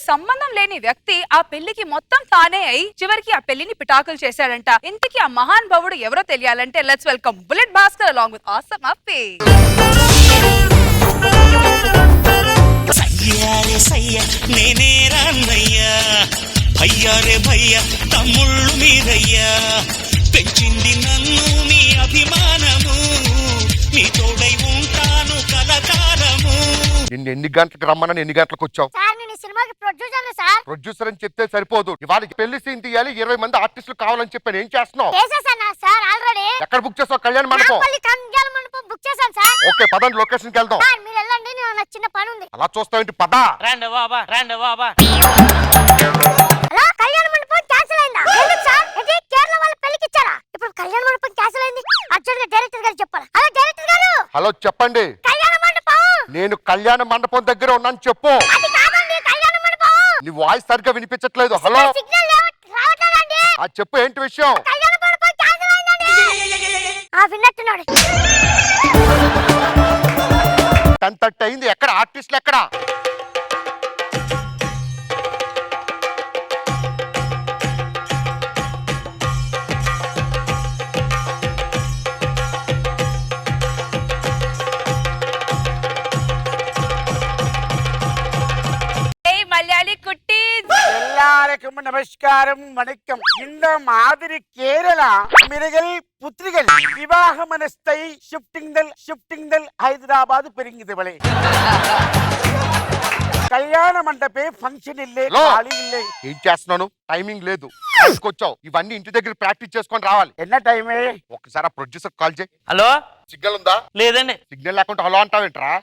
సంబంధం లేని వ్యక్తి ఆ పెళ్లికి మొత్తం తానే అయి చివరికి ఆ పెళ్లిని పిటాకులు చేశాడంట. ఇంతకీ ఆ మహాన్ భవుడు ఎవరో తెలియాలంటే let's welcome bullet Bhaskar along with awesome అప్పి. సయ్యారే సయ్య నేనే రాన్నయ్యా, భయ్యారే భయ్య తమ్ముళ్ళు మీరయ్యా, పెంచింది నన్ను మీ అభిమానము, మీ తోడై ఉంటాను కలకాలము. నిన్ను ఎన్ని గంటలకు రమ్మని ఎన్ని గంటలకు వచ్చావు? సినిమాకి ప్రొడ్యూసర్ సార్. ప్రొడ్యూసర్ అని చెప్తే సరిపోదు, ఇవాళ పెళ్లి సీన్ తీయాలి, 20 మంది ఆర్టిస్టులు కావాలని చెప్పాను. ఏం చేస్తున్నావు? Sir already. ఎక్కడ బుక్ చేసావు? కళ్యాణ మండపం. కళ్యాణ మండపం బుక్ చేశాను సార్. ఓకే పదండి, లొకేషన్ కి వెళ్దాం. మీరు వెళ్ళండి, నాకు చిన్న పని ఉంది. అలా చూస్తావేంటి? పద. రండి బాబా, రండి బాబా. అలా కళ్యాణ మండపం క్యాన్సిల్ అయిందా? ఎందుకు సార్? ఇది కేరళ వాళ్ళ పెళ్లికి ఇచ్చారా? ఇప్పుడు కళ్యాణ మండపం క్యాన్సిల్ అయింది, అర్జెంట్ గా డైరెక్టర్ గారు చెప్పాలి. హలో డైరెక్టర్ గారు. హలో చెప్పండి. కళ్యాణ మండపం. నేను కళ్యాణ మండపం దగ్గర ఉన్నాను, చెప్పు. అది కాదండి కళ్యాణ మండపం. నీ వాయిస్ సరిగ్గా వినిపించట్లేదు. హలో సిగ్నల్ రావట్లేదండి. చెప్పు, ఏంటి విషయం? కళ్యాణ మండపం క్యాన్సిల్ అయిందండి. విన్నట్టున్నాడు. 10:30 అయింది. ఎక్కడ ఆర్టిస్టులు ఎక్కడ? మలయాళీ కుట్టి எல்லாருக்கும் நமஸ்காரம் வணக்கம். இந்த மாதிரி கேரளா மிருகல் புத்திரிகள் விவாக மனஸ்தை ஷிஃப்டிங்தல் ஹைதராபாத் பெருங்குதுவளே. కళ్యాణ మండపే ఫంక్షన్ ఇల్లే, ఖాళీ ఇల్లే. ఏం చేస్తున్నాను? టైమింగ్ లేదు, వచ్చావు. ఇవన్నీ ఇంటి దగ్గర ప్రాక్టీస్ చేసుకొని రావాలి. ఎన్న టైమే? ఒకసారి ఆ ప్రొడ్యూసర్ కాల్ చేయి. హలో, సిగ్నల్ ఉందా? లేదండి. సిగ్నల్ లేకుండా హలో అంటావేంట్రా?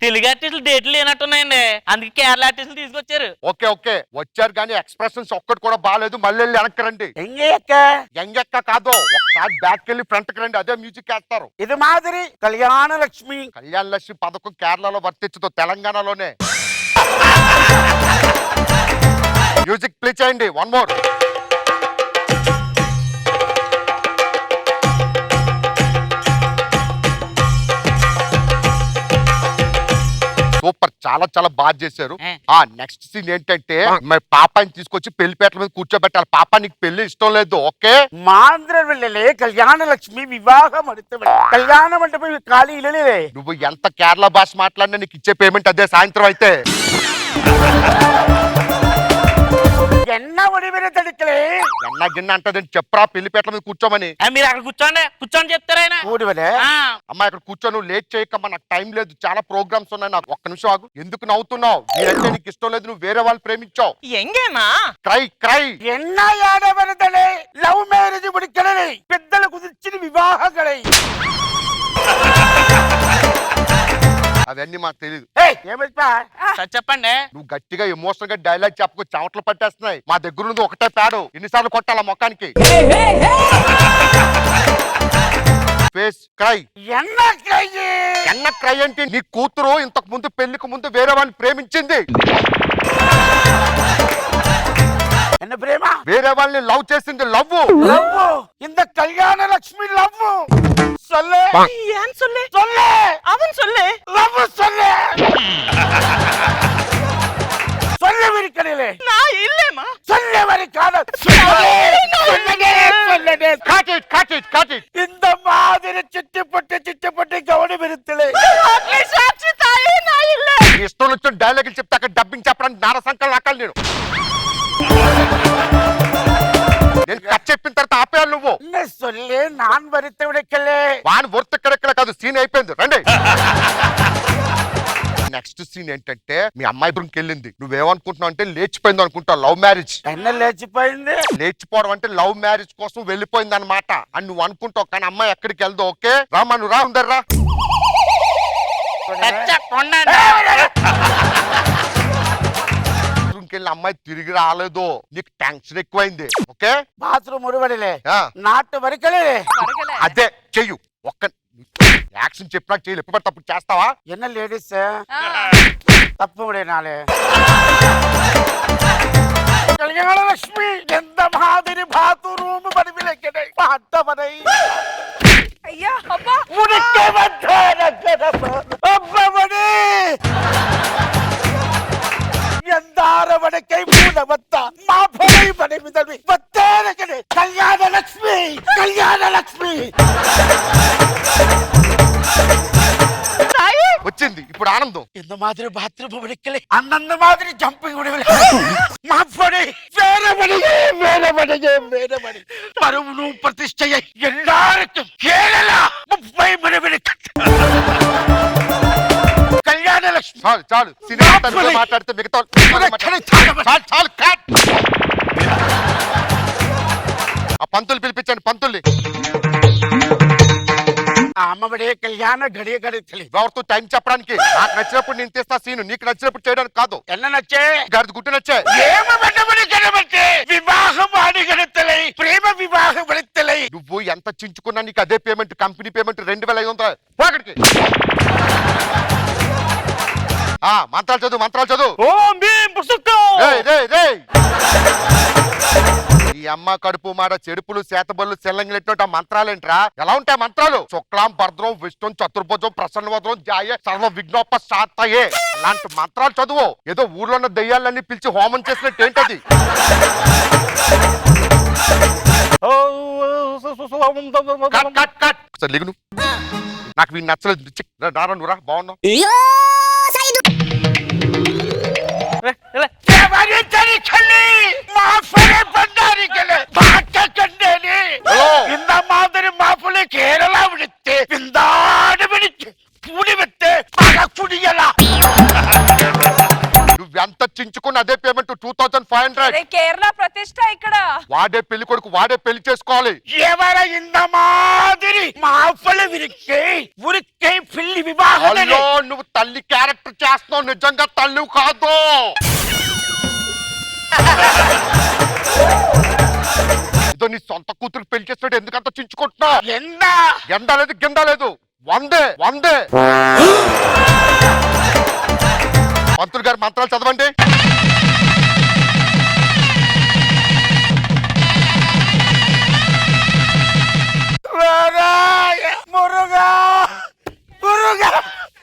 తెలుగు ఆర్టిస్టులు డేట్లు లేనట్టున్నాయండి, అందుకే కేరళ ఆర్టిస్టులు తీసుకొచ్చారు. ఓకే ఓకే వచ్చారు, కానీ ఎక్స్ప్రెషన్స్ ఒక్కటి కూడా బాగాలేదు. మళ్ళీ వెళ్ళి వెనక్కి రండి. ఎంగెక్క కాదు, ఒకసారి బ్యాక్ వెళ్ళి ఫ్రంట్ కి రండి, అదే మ్యూజిక్ వేస్తారు. ఇది మాదిరి కళ్యాణ లక్ష్మి. కళ్యాణ లక్ష్మి పథకం కేరళలో వర్తించదు, తెలంగాణలోనే. మ్యూజిక్ ప్లే చేయండి. One more. సూపర్, చాలా చాలా బాగా చేశారు. నెక్స్ట్ సీన్ ఏంటంటే మరి పాపాని తీసుకొచ్చి పెళ్లిపేటల మీద కూర్చోబెట్టాలి. పాప నీకు పెళ్లి ఇష్టం లేదు, ఓకే? మాంద్ర వెళ్ళలే కళ్యాణ లక్ష్మి వివాహం అడుగుతాడు. కళ్యాణ మండపం ఖాళీ ఇల్లలే. నువ్వు ఎంత కేరళ భాష మాట్లాడినా నీకు ఇచ్చే పేమెంట్ అదే సాయంత్రం అయితే. ఎన్న ఒడివిన తడికలే. ఎన్న గిన్నె అంటదని చెప్పరా పెళ్లిపేటల మీద కూర్చోమని. మీరు అక్కడ కూర్చోండి చెప్తారా ఆయన? అమ్మా ఇక్కడ కూర్చో, నువ్వు లేట్ చేయకమ్మా, నాకు టైం లేదు, చాలా ప్రోగ్రామ్స్ ఉన్నాయి నాకు. ఒక్క నిమిషం ఆగు. ఎందుకు నవ్వుతున్నావు? మీరంటే నీకు ఇష్టం లేదు, నువ్వు వేరే వాళ్ళు ప్రేమించావు. ఎంగేనా? క్రై ఎన్న ఏడవరదలే. లవ్ మ్యారేజ్ ముడికలే, పెద్దల కుదిర్చిన వివాహగలే. అవన్నీ మాకు తెలియదు. చెప్పండి. నువ్వు గట్టిగా ఎమోషనల్ గా డైలాగ్ చెప్పకు, చెమటలు పట్టేస్తున్నాయి. మా దగ్గర ఉంది ఒకటే ప్యాడు, ఎన్నిసార్లు కొట్టాలా మొక్కానికి? Face cry. ఎన్న క్రై అంటే నీ కూతురు ఇంతకు ముందు పెళ్లికి ముందు వేరే వాళ్ళని ప్రేమించింది. ఎన్న ప్రేమ? వేరే వాళ్ళని లవ్ చేసింది. లవ్ இந்த கல்யாண லட்சுமி லவ் சொல்லு. ఏం சொல்லு? சொல்லு. அவன் சொல்லு. லவ் சொல்லு. சொல்லு விரிக்கடலே. நான் இல்லேமா. சொல்லு வரி காத. Cut it. இந்த மாதிரி చిట్టుపట్టి గౌడి విరుతలే. సాక్షి తాయి నా ఇల్లే. ఇష్టం వచ్చిన డైలాగులు చెప్తే అక్కడ డబ్బింగ్ చెప్పడానికి నార సంకల్ నాకాలి. నేను కట్ చెప్పిన తర్వాత ఆపేయాలి నువ్వు. சொல்லு நான் వరిత విడకలే. వాని వర్త్ ఎక్కడెక్కడ కాదు, సీన్ అయిపోయింది, రండి. నెక్స్ట్ సీన్ ఏంటంటే మీ అమ్మాయి రూమ్కి వెళ్ళింది. నువ్వేమనుకుంటున్నావు అంటే లేచిపోయింది అనుకుంటావు. Love marriage. ఎన్న లేచిపోయింది? లేచిపోవడం అంటే లవ్ మ్యారేజ్ కోసం వెళ్ళిపోయింది అనమాట అని నువ్వు అనుకుంటావు, కానీ అమ్మాయి ఎక్కడికి వెళ్దావు. ఓకే రామా, నువ్వు రా, ఉందర్రా. వెళ్ళి అమ్మాయి తిరిగి రాలేదు, నీకు టెన్షన్ ఎక్కువైంది. ఓకే బాత్రూమ్ ఉడవడలే, నాటు వరికలే. అదే చెయ్యు. ఒక్క యాక్షన్ చెప్పినా చెయ్యి, ఎప్పుడు తప్పుడు చేస్తావా? ఎన్న లేడీస్ తప్పు నాలే. కళ్యాణ లక్ష్మి ఎంత మాదిరి బాత్రూమ్ పడిపిలెక్కడే పాట పడై. అయ్యా అబ్బా ఉడికే అబ్బా ಗಂಧಾರ ಬಡಕೈ ಮೂಡವತ್ತ ಮಾಫಲೈ ಬಡೆ ಬಿದವಿ ಬತ್ತೇನ ಕಡೆ ಕಲ್ಯಾಣ ಲಕ್ಷ್ಮಿ ಕಲ್ಯಾಣ ಲಕ್ಷ್ಮಿ వచ్చింది ఇప్పుడు ఆనందం. இந்த மாதிரி பாத்ரூம் படிக்கலை அந்தந்த மாதிரி ஜம்பிங் விடவில்லை மாப்படை வேறபடி பருவனும் பிரதிஷ்டையை எல்லாருக்கும் கேரளா 30 மணி కళ్యాణ లక్ష్మి చాలు చాలు సినిమా తనతో మాట్లాడితే మిగతా చాలు చాలు కట్. ఆ పంతులు పిలిపించండి పంతుల్ని. అమ్మబడే కళ్యాణ గడియ గడితలి ఎవరితో టైం చెప్పడానికి. నాకు నచ్చినప్పుడు నేను తీస్తా సీను, నీకు నచ్చినప్పుడు చేయడానికి కాదు. ఎన్న నచ్చే గడిది గుట్టు నచ్చే ఏమబడి గడబట్టే వివాహం ఆడి గడతలై ప్రేమ వివాహం గడతలై. నువ్వు ఎంత చించుకున్నా నీకు అదే పేమెంట్, కంపెనీ పేమెంట్ 2500 పోకడికి. మంత్రాలు చదువు మంత్రాలు చదువు. ఓం భీం పుస్తకం. రేయ్ రేయ్ రేయ్ ఈ అమ్మ కడుపు మాడ చెడుపులు చేతబళ్ళు చెల్లంగినటువంటి ఆ మంత్రాలేంట్రా? ఎలా ఉంటాయి మంత్రాలు? శుక్లాం భద్రం విష్ణు చతుర్భుజం ప్రసన్నవదనం జాయ సర్వ విఘ్నోప శాంతయే. అలాంటి మంత్రాలు చదువు. ఏదో ఊర్లో ఉన్న దెయ్యాలన్నీ పిలిచి హోమం చేసినట్టు ఏంటది? Cut cut cut. సరే లిగును. నాకు వీళ్ళు నచ్చలేదు. నారా నువ్వురా బాగున్నావు. இந்த மாதிரி மாப்பிள்ளை கேரளா விடுத்து விந்தாடு விடுத்து கூடி விட்டு குடியலாம். నువ్వెంత చించుకున్న అదే పేమెంట్ 2500. అరే కేరళ ప్రతిష్ట ఇక్కడ. వాడే పెళ్లి కొడుకు వాడే పెళ్లి చేసుకోవాలి. ఎవర ఇంత మాదిరి మాఫల విరికే ఉరికే పిల్లి వివాహం. అయ్యో నువ్వు తల్లి క్యారెక్టర్ చేస్తున్నావు, నిజంగా తల్లి కాదు. ఇదో నీ సొంత కూతురు పెళ్లి చేస్తాడు, ఎందుకంత చించుకుంటున్నావు? ఎండ లేదు గింద లేదు. వందే పంతులు గారు మంత్రాలు చదవండి.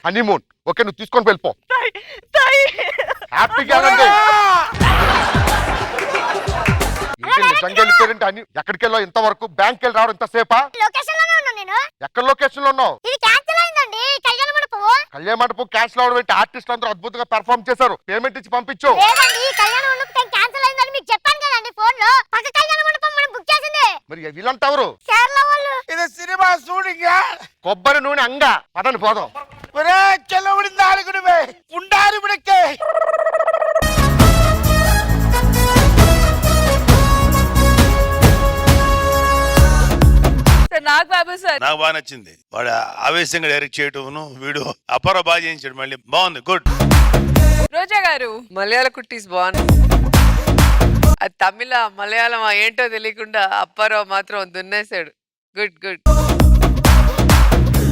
హనీమూన్ ఓకే, నువ్వు తీసుకొని వెళ్ళిపో. హ్యాపీగా రండి. నిజంగా వెళ్ళిపోయారంటే అని ఎక్కడికి వెళ్ళావు ఇంతవరకు? బ్యాంక్ వెళ్ళి రావడం ఇంతసేపా? లొకేషన్ లోనే ఉన్నా నేను. ఎక్కడ లొకేషన్ లో ఉన్నావు? ఇది క్యాన్సిల్ అయిందండి కళ్యాణ మండపం. కళ్యాణ మండపం క్యాన్సిల్ అవడం ఏంటి? ఆర్టిస్టులు అందరూ అద్భుతంగా పెర్ఫార్మ్ చేశారు, పేమెంట్ ఇచ్చి పంపించు. లేదండి కళ్యాణ మండపం క్యాన్సిల్ అయిందని మీకు చెప్పాను కదండి ఫోన్ లో. పక్క కళ్యాణ మండపం మనం బుక్ చేసింది. మరి వీళ్ళంతా ఎవరు? కేరళ వాళ్ళు. ఇది సినిమా షూటింగ్. కొబ్బరి నూనె అంగా పదని పోదాం. చెల్లవుడి నాలుగుడివే ఉండాలి బిడకే. నాగ్ బాబు సార్ నాకు బాగా నచ్చింది. వాడు ఆవేశంగా డైరెక్ట్ చేయటం, వీడు అపార బాగా చేయించాడు. మళ్ళీ బాగుంది, గుడ్. రోజా గారు మలయాళ కుట్టీస్ బాగుంది. అది తమిళ మలయాళం ఏంటో తెలియకుండా అప్పారావు మాత్రం దున్నేశాడు. Good good.